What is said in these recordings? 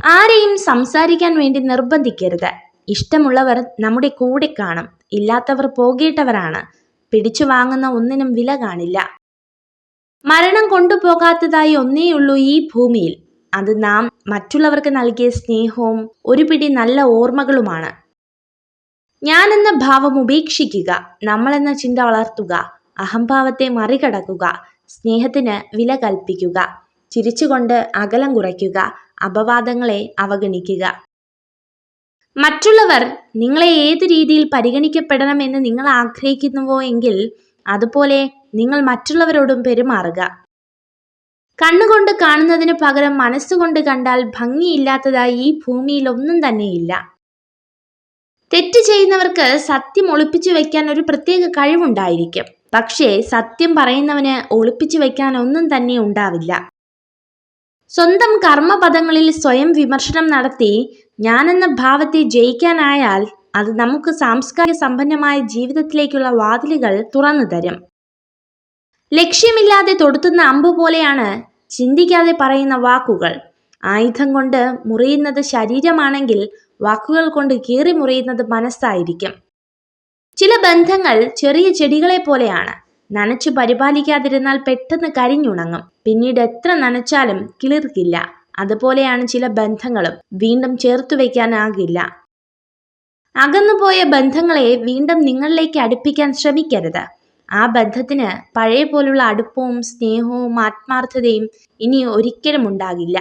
ആരെയും സംസാരിക്കാൻ വേണ്ടി നിർബന്ധിക്കരുത്. ഇഷ്ടമുള്ളവർ നമ്മുടെ കൂടെ കാണും, ഇല്ലാത്തവർ പോകേണ്ടവരാണ്. പിടിച്ചു വാങ്ങുന്ന ഒന്നിനും വില കാണില്ല. മരണം കൊണ്ടുപോകാത്തതായി ഒന്നേയുള്ളൂ ഈ ഭൂമിയിൽ. അത് നാം മറ്റുള്ളവർക്ക് നൽകിയ സ്നേഹവും ഒരു പിടി നല്ല ഓർമ്മകളുമാണ്. ഞാനെന്ന ഭാവം ഉപേക്ഷിക്കുക, നമ്മളെന്ന ചിന്ത വളർത്തുക, അഹംഭാവത്തെ മറികടക്കുക, സ്നേഹത്തിന് വില കൽപ്പിക്കുക, ചിരിച്ചുകൊണ്ട് അകലം കുറയ്ക്കുക, അപവാദങ്ങളെ അവഗണിക്കുക. മറ്റുള്ളവർ നിങ്ങളെ ഏത് രീതിയിൽ പരിഗണിക്കപ്പെടണമെന്ന് നിങ്ങൾ ആഗ്രഹിക്കുന്നുവോ എങ്കിൽ അതുപോലെ നിങ്ങൾ മറ്റുള്ളവരോടും പെരുമാറുക. കണ്ണുകൊണ്ട് കാണുന്നതിന് പകരം മനസ്സുകൊണ്ട് കണ്ടാൽ ഭംഗിയില്ലാത്തതായി ഈ ഭൂമിയിൽ ഒന്നും തന്നെയില്ല. തെറ്റ് ചെയ്യുന്നവർക്ക് സത്യം ഒളിപ്പിച്ചു വെക്കാൻ ഒരു പ്രത്യേക കഴിവുണ്ടായിരിക്കും. പക്ഷേ സത്യം പറയുന്നവന് ഒളിപ്പിച്ചു വെക്കാൻ ഒന്നും തന്നെ ഉണ്ടാവില്ല. സ്വന്തം കർമ്മപദങ്ങളിൽ സ്വയം വിമർശനം നടത്തി ഞാനെന്ന ഭാവത്തെ ജയിക്കാനായാൽ അത് നമുക്ക് സാംസ്കാരിക സമ്പന്നമായ ജീവിതത്തിലേക്കുള്ള വാതിലുകൾ തുറന്നു തരും. ലക്ഷ്യമില്ലാതെ തൊടുത്തുന്ന അമ്പ് പോലെയാണ് ചിന്തിക്കാതെ പറയുന്ന വാക്കുകൾ. ആയുധം കൊണ്ട് മുറിയുന്നത് ശരീരമാണെങ്കിൽ വാക്കുകൾ കൊണ്ട് കീറി മുറിയുന്നത് മനസ്സായിരിക്കും. ചില ബന്ധങ്ങൾ ചെറിയ ചെടികളെ പോലെയാണ്. നനച്ചു പരിപാലിക്കാതിരുന്നാൽ പെട്ടെന്ന് കരിഞ്ഞുണങ്ങും. പിന്നീട് എത്ര നനച്ചാലും കിളിർക്കില്ല. അതുപോലെയാണ് ചില ബന്ധങ്ങളും, വീണ്ടും ചേർത്തു വയ്ക്കാനാകില്ല. അകന്നുപോയ ബന്ധങ്ങളെ വീണ്ടും നിങ്ങളിലേക്ക് അടുപ്പിക്കാൻ ശ്രമിക്കരുത്. ആ ബന്ധത്തിന് പഴയ പോലുള്ള അടുപ്പവും സ്നേഹവും ആത്മാർത്ഥതയും ഇനി ഒരിക്കലും ഉണ്ടാകില്ല.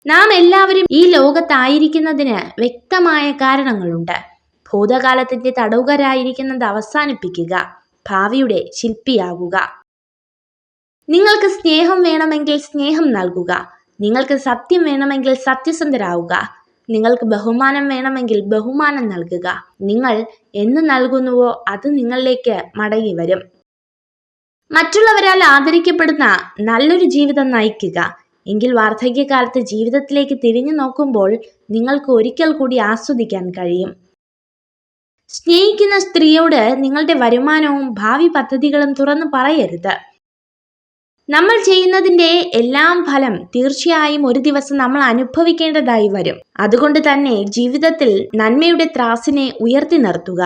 നാം എല്ലാവരും ഈ ലോകത്തായിരിക്കുന്നതിന് വ്യക്തമായ കാരണങ്ങളുണ്ട്. ഭൂതകാലത്തിന്റെ തടവുകാരായിരിക്കുന്നത് അവസാനിപ്പിക്കുക, ഭാവിയുടെ ശില്പിയാകുക. നിങ്ങൾക്ക് സ്നേഹം വേണമെങ്കിൽ സ്നേഹം നൽകുക. നിങ്ങൾക്ക് സത്യം വേണമെങ്കിൽ സത്യസന്ധരാകുക. നിങ്ങൾക്ക് ബഹുമാനം വേണമെങ്കിൽ ബഹുമാനം നൽകുക. നിങ്ങൾ എന്ത് നൽകുന്നുവോ അത് നിങ്ങളിലേക്ക് മടങ്ങി വരും. മറ്റുള്ളവരാൽ ആദരിക്കപ്പെടുന്ന നല്ലൊരു ജീവിതം നയിക്കുക. എങ്കിൽ വാർദ്ധക്യകാലത്ത് ജീവിതത്തിലേക്ക് തിരിഞ്ഞു നോക്കുമ്പോൾ നിങ്ങൾക്ക് ഒരിക്കൽ കൂടി ആസ്വദിക്കാൻ കഴിയും. സ്നേഹിക്കുന്ന സ്ത്രീയോട് നിങ്ങളുടെ വരുമാനവും ഭാവി പദ്ധതികളും തുറന്നു പറയരുത്. നമ്മൾ ചെയ്യുന്നതിൻ്റെ എല്ലാം ഫലം തീർച്ചയായും ഒരു ദിവസം നമ്മൾ അനുഭവിക്കേണ്ടതായി വരും. അതുകൊണ്ട് തന്നെ ജീവിതത്തിൽ നന്മയുടെ ത്രാസിനെ ഉയർത്തി നിർത്തുക.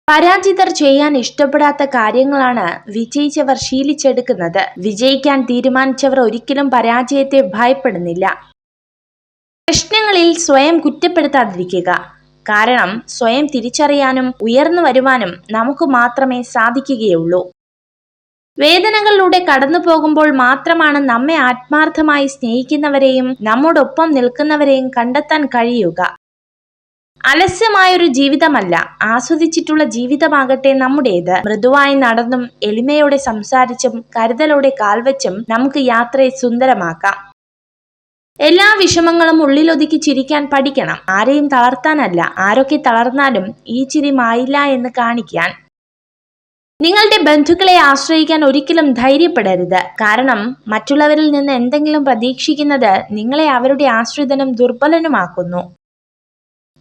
പരാജിതർ ചെയ്യാൻ ഇഷ്ടപ്പെടാത്ത കാര്യങ്ങളാണ് വിജയിച്ചവർ ശീലിച്ചെടുക്കുന്നത്. വിജയിക്കാൻ തീരുമാനിച്ചവർ ഒരിക്കലും പരാജയത്തെ ഭയപ്പെടുന്നില്ല. പ്രശ്നങ്ങളിൽ സ്വയം കുറ്റപ്പെടുത്താതിരിക്കുക. കാരണം സ്വയം തിരിച്ചറിയാനും ഉയർന്നു വരുവാനും നമുക്ക് മാത്രമേ സാധിക്കുകയുള്ളൂ. വേദനകളിലൂടെ കടന്നു പോകുമ്പോൾ മാത്രമാണ് നമ്മെ ആത്മാർത്ഥമായി സ്നേഹിക്കുന്നവരെയും നമ്മോടൊപ്പം നിൽക്കുന്നവരെയും കണ്ടെത്താൻ കഴിയുക. അലസ്യമായൊരു ജീവിതമല്ല, ആസ്വദിച്ചിട്ടുള്ള ജീവിതമാകട്ടെ നമ്മുടേത്. മൃദുവായി നടന്നും എളിമയോടെ സംസാരിച്ചും കരുതലോടെ കാൽവച്ചും നമുക്ക് യാത്രയെ സുന്ദരമാക്കാം. എല്ലാ വിഷമങ്ങളും ഉള്ളിലൊതുക്കി ചിരിക്കാൻ പഠിക്കണം. ആരെയും തളർത്താനല്ല, ആരൊക്കെ തളർന്നാലും ഈ ചിരി മായില്ല എന്ന് കാണിക്കാൻ. നിങ്ങളുടെ ബന്ധുക്കളെ ആശ്രയിക്കാൻ ഒരിക്കലും ധൈര്യപ്പെടരുത്. കാരണം മറ്റുള്ളവരിൽ നിന്ന് എന്തെങ്കിലും പ്രതീക്ഷിക്കുന്നത് നിങ്ങളെ അവരുടെ ആശ്രിതനും ദുർബലനുമാക്കുന്നു.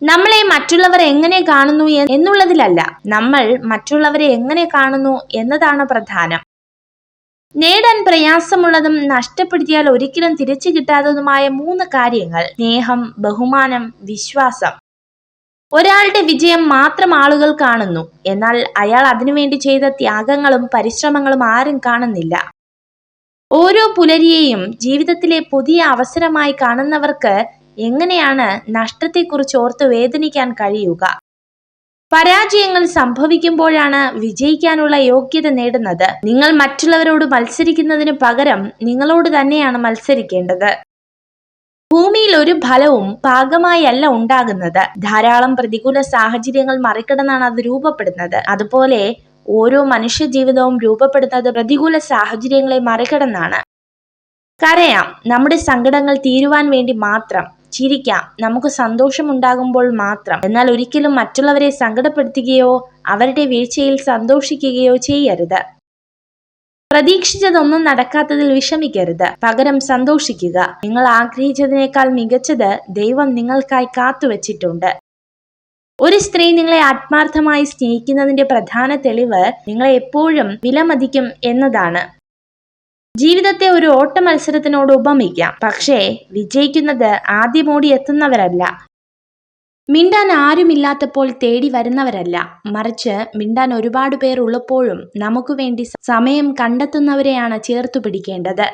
നമ്മളെ മറ്റുള്ളവർ എങ്ങനെ കാണുന്നു എന്നുള്ളതിലല്ല, നമ്മൾ മറ്റുള്ളവരെ എങ്ങനെ കാണുന്നു എന്നതാണ് പ്രധാനം. നേടാൻ പ്രയാസമുള്ളതും നഷ്ടപ്പെടുത്തിയാൽ ഒരിക്കലും തിരിച്ചു കിട്ടാത്തതുമായ 3 കാര്യങ്ങൾ: സ്നേഹം, ബഹുമാനം, വിശ്വാസം. ഒരാളുടെ വിജയം മാത്രം ആളുകൾ കാണുന്നു, എന്നാൽ അയാൾ അതിനുവേണ്ടി ചെയ്ത ത്യാഗങ്ങളും പരിശ്രമങ്ങളും ആരും കാണുന്നില്ല. ഓരോ പുലരിയെയും ജീവിതത്തിലെ പുതിയ അവസരമായി കാണുന്നവർക്ക് എങ്ങനെയാണ് നഷ്ടത്തെക്കുറിച്ച് ഓർത്ത് വേദനിക്കാൻ കഴിയുക? പരാജയങ്ങൾ സംഭവിക്കുമ്പോഴാണ് വിജയിക്കാനുള്ള യോഗ്യത നേടുന്നത്. നിങ്ങൾ മറ്റുള്ളവരോട് മത്സരിക്കുന്നതിന് പകരം നിങ്ങളോട് തന്നെയാണ് മത്സരിക്കേണ്ടത്. ഭൂമിയിൽ ഒരു ഫലവും പാകമായി അല്ല ഉണ്ടാകുന്നത്. ധാരാളം പ്രതികൂല സാഹചര്യങ്ങൾ മറികടന്നാണ് അത് രൂപപ്പെടുന്നത്. അതുപോലെ ഓരോ മനുഷ്യ ജീവിതവും രൂപപ്പെടുന്നത് പ്രതികൂല സാഹചര്യങ്ങളെ മറികടന്നാണ്. കരയാം, നമ്മുടെ സങ്കടങ്ങൾ തീരുവാൻ വേണ്ടി മാത്രം. ചിരിക്കാം, നമുക്ക് സന്തോഷമുണ്ടാകുമ്പോൾ മാത്രം. എന്നാൽ ഒരിക്കലും മറ്റുള്ളവരെ സങ്കടപ്പെടുത്തുകയോ അവരുടെ വീഴ്ചയിൽ സന്തോഷിക്കുകയോ ചെയ്യരുത്. പ്രതീക്ഷിച്ചതൊന്നും നടക്കാത്തതിൽ വിഷമിക്കരുത്, പകരം സന്തോഷിക്കുക. നിങ്ങൾ ആഗ്രഹിച്ചതിനേക്കാൾ മികച്ചത് ദൈവം നിങ്ങൾക്കായി കാത്തുവച്ചിട്ടുണ്ട്. ഒരു സ്ത്രീ നിങ്ങളെ ആത്മാർത്ഥമായി സ്നേഹിക്കുന്നതിന്റെ പ്രധാന തെളിവ് നിങ്ങളെ എപ്പോഴും വിലമതിക്കും എന്നതാണ്. ജീവിതത്തെ ഒരു ഓട്ട മത്സരത്തിനോട് ഉപമിക്കാം. പക്ഷേ വിജയിക്കുന്നത് ആദ്യമോടി എത്തുന്നവരല്ല, മിണ്ടാൻ ആരുമില്ലാത്തപ്പോൾ തേടി വരുന്നവരല്ല, മറിച്ച് മിണ്ടാൻ ഒരുപാട് പേർ ഉള്ളപ്പോഴും നമുക്ക് വേണ്ടി സമയം കണ്ടെത്തുന്നവരെയാണ് ചേർത്തു പിടിക്കേണ്ടത്.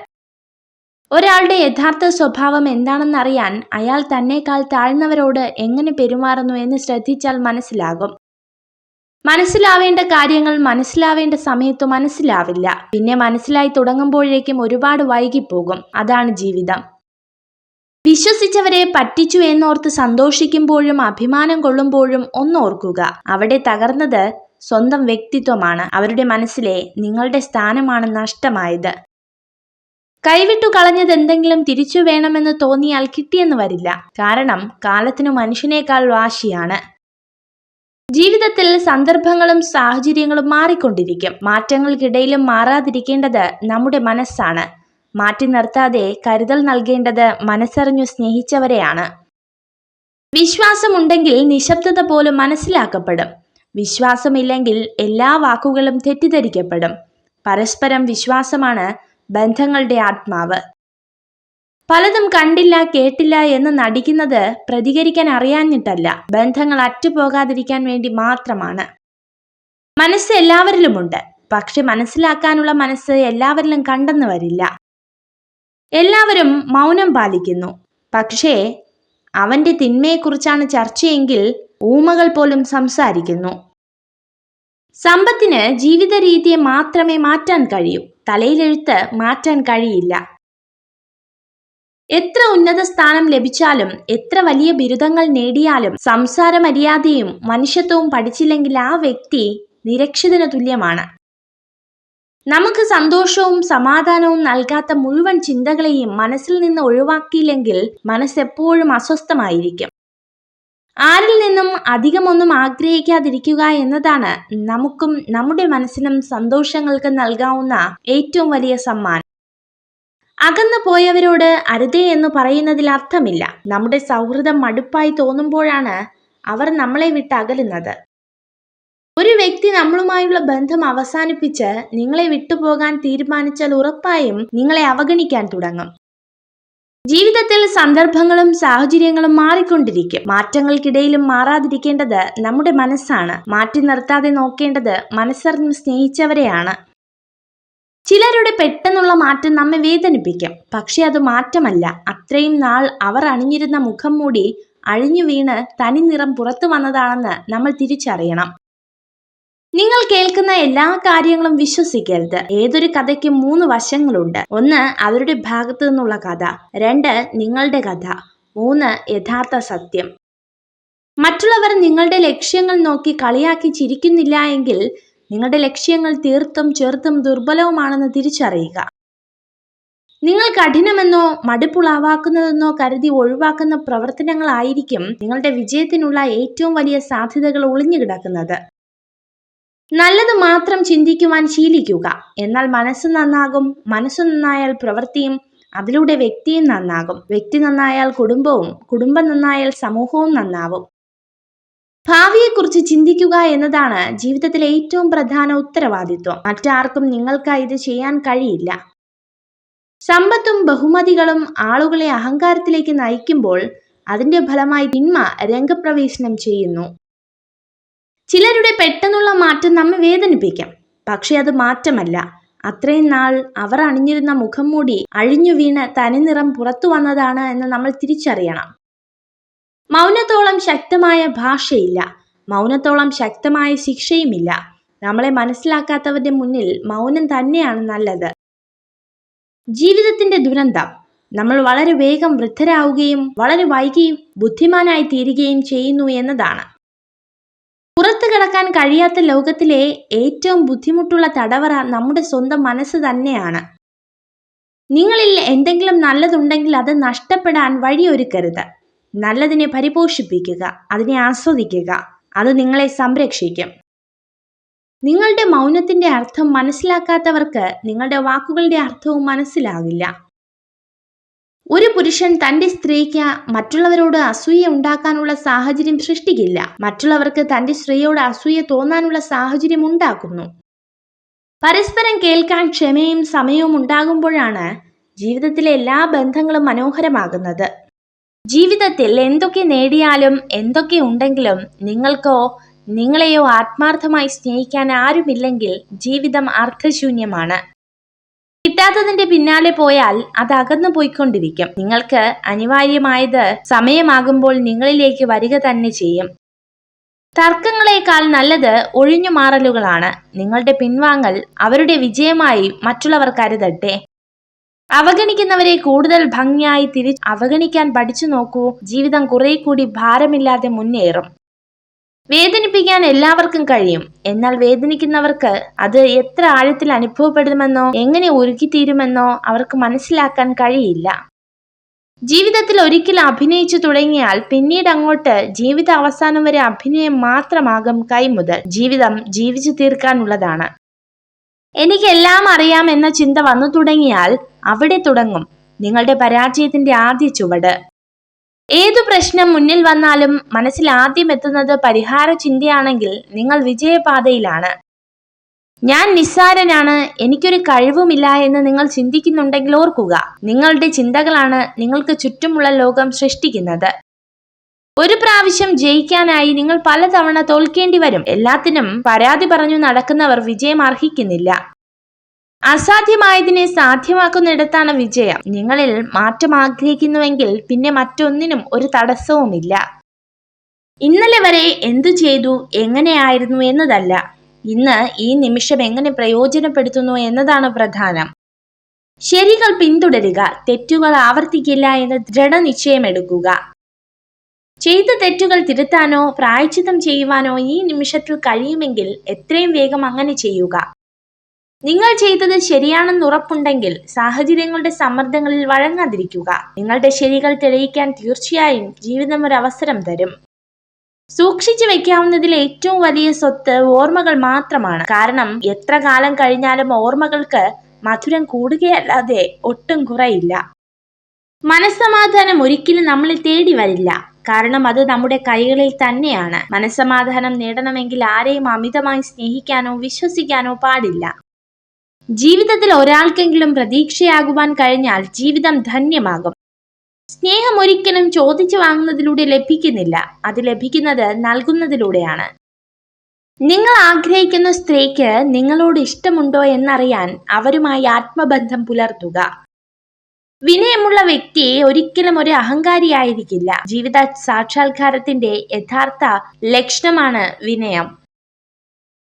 ഒരാളുടെ യഥാർത്ഥ സ്വഭാവം എന്താണെന്നറിയാൻ അയാൾ തന്നേക്കാൾ താഴ്ന്നവരോട് എങ്ങനെ പെരുമാറുന്നു എന്ന് ശ്രദ്ധിച്ചാൽ മനസ്സിലാകും. മനസ്സിലാവേണ്ട കാര്യങ്ങൾ മനസ്സിലാവേണ്ട സമയത്ത് മനസ്സിലാവില്ല. പിന്നെ മനസ്സിലായി തുടങ്ങുമ്പോഴേക്കും ഒരുപാട് വൈകിപ്പോകും. അതാണ് ജീവിതം. വിശ്വസിച്ചവരെ പറ്റിച്ചു എന്നോർത്ത് സന്തോഷിക്കുമ്പോഴും അഭിമാനം കൊള്ളുമ്പോഴും ഒന്നോർക്കുക, അവിടെ തകർന്നത് സ്വന്തം വ്യക്തിത്വമാണ്. അവരുടെ മനസ്സിലെ നിങ്ങളുടെ സ്ഥാനമാണ് നഷ്ടമായത്. കൈവിട്ടു കളഞ്ഞത് എന്തെങ്കിലും തിരിച്ചു വേണമെന്ന് തോന്നിയാൽ കിട്ടിയെന്ന് വരില്ല. കാരണം കാലത്തിനു മനുഷ്യനേക്കാൾ വാശിയാണ്. ജീവിതത്തിൽ സന്ദർഭങ്ങളും സാഹചര്യങ്ങളും മാറിക്കൊണ്ടിരിക്കും. മാറ്റങ്ങൾക്കിടയിലും മാറാതിരിക്കേണ്ടത് നമ്മുടെ മനസ്സാണ്. മാറ്റി നിർത്താതെ കരുതൽ നൽകേണ്ടത് മനസ്സറിഞ്ഞു സ്നേഹിച്ചവരെയാണ്. വിശ്വാസമുണ്ടെങ്കിൽ നിശബ്ദത പോലും മനസ്സിലാക്കപ്പെടും. വിശ്വാസമില്ലെങ്കിൽ എല്ലാ വാക്കുകളും തെറ്റിദ്ധരിക്കപ്പെടും. പരസ്പരം വിശ്വാസമാണ് ബന്ധങ്ങളുടെ ആത്മാവ്. പലതും കണ്ടില്ല കേട്ടില്ല എന്ന് നടിക്കുന്നത് പ്രതികരിക്കാൻ അറിയാഞ്ഞിട്ടല്ല, ബന്ധങ്ങൾ അറ്റുപോകാതിരിക്കാൻ വേണ്ടി മാത്രമാണ്. മനസ്സ് എല്ലാവരിലുമുണ്ട്, പക്ഷെ മനസ്സിലാക്കാനുള്ള മനസ്സ് എല്ലാവരിലും കണ്ടെന്ന് വരില്ല. എല്ലാവരും മൗനം പാലിക്കുന്നു, പക്ഷേ അവന്റെ തിന്മയെക്കുറിച്ചാണ് ചർച്ചയെങ്കിൽ ഊമകൾ പോലും സംസാരിക്കുന്നു. സമ്പത്തിന് ജീവിത രീതിയെ മാത്രമേ മാറ്റാൻ കഴിയൂ, തലയിലെഴുത്ത് മാറ്റാൻ കഴിയില്ല. എത്ര ഉന്നത സ്ഥാനം ലഭിച്ചാലും എത്ര വലിയ ബിരുദങ്ങൾ നേടിയാലും സംസാര മര്യാദയും മനുഷ്യത്വവും പഠിച്ചില്ലെങ്കിൽ ആ വ്യക്തി നിരക്ഷിതന് തുല്യമാണ്. നമുക്ക് സന്തോഷവും സമാധാനവും നൽകാത്ത മുഴുവൻ ചിന്തകളെയും മനസ്സിൽ നിന്ന് ഒഴിവാക്കിയില്ലെങ്കിൽ മനസ്സെപ്പോഴും അസ്വസ്ഥമായിരിക്കും. ആരിൽ നിന്നും അധികമൊന്നും ആഗ്രഹിക്കാതിരിക്കുക എന്നതാണ് നമുക്കും നമ്മുടെ മനസ്സിനും സന്തോഷങ്ങൾക്ക് നൽകാവുന്ന ഏറ്റവും വലിയ സമ്മാനം. അകന്നു പോയവരോട് അരുതേ എന്ന് പറയുന്നതിൽ അർത്ഥമില്ല. നമ്മുടെ സൗഹൃദം മടുപ്പായി തോന്നുമ്പോഴാണ് അവർ നമ്മളെ വിട്ട് അകലുന്നത്. ഒരു വ്യക്തി നമ്മളുമായുള്ള ബന്ധം അവസാനിപ്പിച്ച് നിങ്ങളെ വിട്ടുപോകാൻ തീരുമാനിച്ചാൽ ഉറപ്പായും നിങ്ങളെ അവഗണിക്കാൻ തുടങ്ങും. ജീവിതത്തിൽ സന്ദർഭങ്ങളും സാഹചര്യങ്ങളും മാറിക്കൊണ്ടിരിക്കും. മാറ്റങ്ങൾക്കിടയിലും മാറാതിരിക്കേണ്ടത് നമ്മുടെ മനസ്സാണ്. മാറ്റി നിർത്താതെ നോക്കേണ്ടത് മനസ്സറിഞ്ഞ് സ്നേഹിച്ചവരെയാണ്. ചിലരുടെ പെട്ടെന്നുള്ള മാറ്റം നമ്മെ വേദനിപ്പിക്കും, പക്ഷെ അത് മാറ്റമല്ല. അത്രയും നാൾ അവർ അണിഞ്ഞിരുന്ന മുഖം മൂടി അഴിഞ്ഞു വീണ് തനി നിറം പുറത്തു വന്നതാണെന്ന് നമ്മൾ തിരിച്ചറിയണം. നിങ്ങൾ കേൾക്കുന്ന എല്ലാ കാര്യങ്ങളും വിശ്വസിക്കരുത്. ഏതൊരു കഥയ്ക്കും 3 വശങ്ങളുണ്ട്. 1 അവരുടെ ഭാഗത്തു നിന്നുള്ള കഥ, 2 നിങ്ങളുടെ കഥ, 3 യഥാർത്ഥ സത്യം. മറ്റുള്ളവർ നിങ്ങളുടെ ലക്ഷ്യങ്ങൾ നോക്കി കളിയാക്കി ചിരിക്കുന്നില്ല എങ്കിൽ നിങ്ങളുടെ ലക്ഷ്യങ്ങൾ തീർത്തും ചെറുതും ദുർബലവുമാണെന്ന് തിരിച്ചറിയുക. നിങ്ങൾ കഠിനമെന്നോ മടുപ്പുളവാക്കുന്നതെന്നോ കരുതി ഒഴിവാക്കുന്ന പ്രവർത്തനങ്ങളായിരിക്കും നിങ്ങളുടെ വിജയത്തിനുള്ള ഏറ്റവും വലിയ സാധ്യതകൾ ഒളിഞ്ഞുകിടക്കുന്നത്. നല്ലത് മാത്രം ചിന്തിക്കുവാൻ ശീലിക്കുക, എന്നാൽ മനസ്സ് നന്നാകും. മനസ്സ് നന്നായാൽ പ്രവൃത്തിയും, അതിലൂടെ വ്യക്തിയും നന്നാകും. വ്യക്തി നന്നായാൽ കുടുംബവും, കുടുംബം നന്നായാൽ സമൂഹവും നന്നാവും. ഭാവിയെക്കുറിച്ച് ചിന്തിക്കുക എന്നതാണ് ജീവിതത്തിലെ ഏറ്റവും പ്രധാന ഉത്തരവാദിത്വം. മറ്റാർക്കും നിങ്ങൾക്കായി ഇത് ചെയ്യാൻ കഴിയില്ല. സമ്പത്തും ബഹുമതികളും ആളുകളെ അഹങ്കാരത്തിലേക്ക് നയിക്കുമ്പോൾ അതിന്റെ ഫലമായി തിന്മ രംഗപ്രവേശനം ചെയ്യുന്നു. ചിലരുടെ പെട്ടെന്നുള്ള മാറ്റം നമ്മെ വേദനിപ്പിക്കും, പക്ഷെ അത് മാറ്റമല്ല. അത്രയും നാൾ അവർ അണിഞ്ഞിരുന്ന മുഖം മൂടി അഴിഞ്ഞു വീണ് തനിനിറം പുറത്തു വന്നതാണ് എന്ന് നമ്മൾ തിരിച്ചറിയണം. മൗനത്തോളം ശക്തമായ ഭാഷയില്ല, മൗനത്തോളം ശക്തമായ ശിക്ഷയുമില്ല. നമ്മളെ മനസ്സിലാക്കാത്തവരുടെ മുന്നിൽ മൗനം തന്നെയാണ് നല്ലത്. ജീവിതത്തിന്റെ ദുരന്തം നമ്മൾ വളരെ വേഗം വൃദ്ധരാവുകയും വളരെ വൈകി ബുദ്ധിമാനായി തീരുകയും ചെയ്യുന്നു എന്നതാണ്. പുറത്തു കടക്കാൻ കഴിയാത്ത ലോകത്തിലെ ഏറ്റവും ബുദ്ധിമുട്ടുള്ള തടവറ നമ്മുടെ സ്വന്തം മനസ്സ് തന്നെയാണ്. നിങ്ങളിൽ എന്തെങ്കിലും നല്ലതുണ്ടെങ്കിൽ അത് നഷ്ടപ്പെടാൻ വഴിയൊരുക്കരുത്. നല്ലതിനെ പരിപോഷിപ്പിക്കുക, അതിനെ ആസ്വദിക്കുക. അത് നിങ്ങളെ സംരക്ഷിക്കും. നിങ്ങളുടെ മൗനത്തിന്റെ അർത്ഥം മനസ്സിലാക്കാത്തവർക്ക് നിങ്ങളുടെ വാക്കുകളുടെ അർത്ഥവും മനസ്സിലാകില്ല. ഒരു പുരുഷൻ തന്റെ സ്ത്രീക്ക് മറ്റുള്ളവരോട് അസൂയ ഉണ്ടാക്കാനുള്ള സാഹചര്യം സൃഷ്ടിക്കില്ല. മറ്റുള്ളവർക്ക് തന്റെ സ്ത്രീയോട് അസൂയ തോന്നാനുള്ള സാഹചര്യം ഉണ്ടാക്കുന്നു. പരസ്പരം കേൾക്കാൻ ക്ഷമയും സമയവും ഉണ്ടാകുമ്പോഴാണ് ജീവിതത്തിലെ എല്ലാ ബന്ധങ്ങളും മനോഹരമാകുന്നത്. ജീവിതത്തിൽ എന്തൊക്കെ നേടിയാലും എന്തൊക്കെ ഉണ്ടെങ്കിലും നിങ്ങൾക്കോ നിങ്ങളെയോ ആത്മാർത്ഥമായി സ്നേഹിക്കാൻ ആരുമില്ലെങ്കിൽ ജീവിതം അർത്ഥശൂന്യമാണ്. കിട്ടാത്തതിന്റെ പിന്നാലെ പോയാൽ അത് അകന്നു പോയിക്കൊണ്ടിരിക്കും. നിങ്ങൾക്ക് അനിവാര്യമായത് സമയമാകുമ്പോൾ നിങ്ങളിലേക്ക് വരിക തന്നെ ചെയ്യും. തർക്കങ്ങളെക്കാൾ നല്ലത് ഒഴിഞ്ഞുമാറലുകളാണ്. നിങ്ങളുടെ പിൻവാങ്ങൽ അവരുടെ വിജയമായി മറ്റുള്ളവർ കരുതട്ടെ. അവഗണിക്കുന്നവരെ കൂടുതൽ ഭംഗിയായി അവഗണിക്കാൻ പഠിച്ചു നോക്കൂ. ജീവിതം കുറെ കൂടി ഭാരമില്ലാതെ മുന്നേറും. വേദനിപ്പിക്കാൻ എല്ലാവർക്കും കഴിയും. എന്നാൽ വേദനിക്കുന്നവർക്ക് അത് എത്ര ആഴത്തിൽ അനുഭവപ്പെടുമെന്നോ എങ്ങനെ ഉരുക്കിത്തീരുമെന്നോ അവർക്ക് മനസ്സിലാക്കാൻ കഴിയില്ല. ജീവിതത്തിൽ ഒരിക്കൽ അഭിനയിച്ചു തുടങ്ങിയാൽ പിന്നീട് അങ്ങോട്ട് ജീവിത അവസാനം വരെ അഭിനയം മാത്രമാകും കൈമുതൽ. ജീവിതം ജീവിച്ചു തീർക്കാനുള്ളതാണ്. എനിക്കെല്ലാം അറിയാം എന്ന ചിന്ത വന്നു തുടങ്ങിയാൽ അവിടെ തുടങ്ങും നിങ്ങളുടെ പരാജയത്തിന്റെ ആദ്യ ചുവട്. ഏതു പ്രശ്നം മുന്നിൽ വന്നാലും മനസ്സിൽ ആദ്യം എത്തുന്നത് പരിഹാര ചിന്തയാണെങ്കിൽ നിങ്ങൾ വിജയപാതയിലാണ്. ഞാൻ നിസ്സാരനാണ്, എനിക്കൊരു കഴിവുമില്ല എന്ന് നിങ്ങൾ ചിന്തിക്കുന്നുണ്ടെങ്കിൽ ഓർക്കുക, നിങ്ങളുടെ ചിന്തകളാണ് നിങ്ങൾക്ക് ചുറ്റുമുള്ള ലോകം സൃഷ്ടിക്കുന്നത്. ഒരു പ്രാവശ്യം ജയിക്കാനായി നിങ്ങൾ പലതവണ തോൽക്കേണ്ടി വരും. എല്ലാത്തിനും പരാതി പറഞ്ഞു നടക്കുന്നവർ വിജയം അർഹിക്കുന്നില്ല. അസാധ്യമായതിനെ സാധ്യമാക്കുന്നിടത്താണ് വിജയം. നിങ്ങളിൽ മാറ്റം ആഗ്രഹിക്കുന്നുവെങ്കിൽ പിന്നെ മറ്റൊന്നിനും ഒരു തടസ്സവുമില്ല. ഇന്നലെ വരെ എന്തു ചെയ്തു, എങ്ങനെയായിരുന്നു എന്നതല്ല, ഇന്ന് ഈ നിമിഷം എങ്ങനെ പ്രയോജനപ്പെടുത്തുന്നു എന്നതാണ് പ്രധാനം. ശരികൾ പിന്തുടരുക, തെറ്റുകൾ ആവർത്തിക്കില്ല എന്ന് ദൃഢനിശ്ചയമെടുക്കുക. ചെയ്ത തെറ്റുകൾ തിരുത്താനോ പ്രായശ്ചിത്തം ചെയ്യുവാനോ ഈ നിമിഷത്തിൽ കഴിയുമെങ്കിൽ എത്രയും വേഗം അങ്ങനെ ചെയ്യുക. നിങ്ങൾ ചെയ്തത് ശരിയാണെന്ന് ഉറപ്പുണ്ടെങ്കിൽ സാഹചര്യങ്ങളുടെ സമ്മർദ്ദങ്ങളിൽ വഴങ്ങാതിരിക്കുക. നിങ്ങളുടെ ശരികൾ തെളിയിക്കാൻ തീർച്ചയായും ജീവിതം ഒരു അവസരം തരും. സൂക്ഷിച്ചു വെക്കാവുന്നതിൽ ഏറ്റവും വലിയ സ്വത്ത് ഓർമ്മകൾ മാത്രമാണ്. കാരണം എത്ര കാലം കഴിഞ്ഞാലും ഓർമ്മകൾക്ക് മധുരം കൂടുകയല്ലാതെ ഒട്ടും കുറയില്ല. മനസ്സമാധാനം ഒരിക്കലും നമ്മളെ തേടി വരില്ല. കാരണം അത് നമ്മുടെ കൈകളിൽ തന്നെയാണ്. മനസ്സമാധാനം നേടണമെങ്കിൽ ആരെയും അമിതമായി സ്നേഹിക്കാനോ വിശ്വസിക്കാനോ പാടില്ല. ജീവിതത്തിൽ ഒരാൾക്കെങ്കിലും പ്രതീക്ഷയാകുവാൻ കഴിഞ്ഞാൽ ജീവിതം ധന്യമാകും. സ്നേഹം ഒരിക്കലും ചോദിച്ചു വാങ്ങുന്നതിലൂടെ ലഭിക്കുന്നില്ല, അത് ലഭിക്കുന്നത് നൽകുന്നതിലൂടെയാണ്. നിങ്ങൾ ആഗ്രഹിക്കുന്ന സ്ത്രീക്ക് നിങ്ങളോട് ഇഷ്ടമുണ്ടോ എന്നറിയാൻ അവരുമായി ആത്മബന്ധം പുലർത്തുക. വിനയമുള്ള വ്യക്തി ഒരിക്കലും ഒരു അഹങ്കാരിയായിരിക്കില്ല. ജീവിത സാക്ഷാത്കാരത്തിന്റെ യഥാർത്ഥ ലക്ഷണമാണ് വിനയം.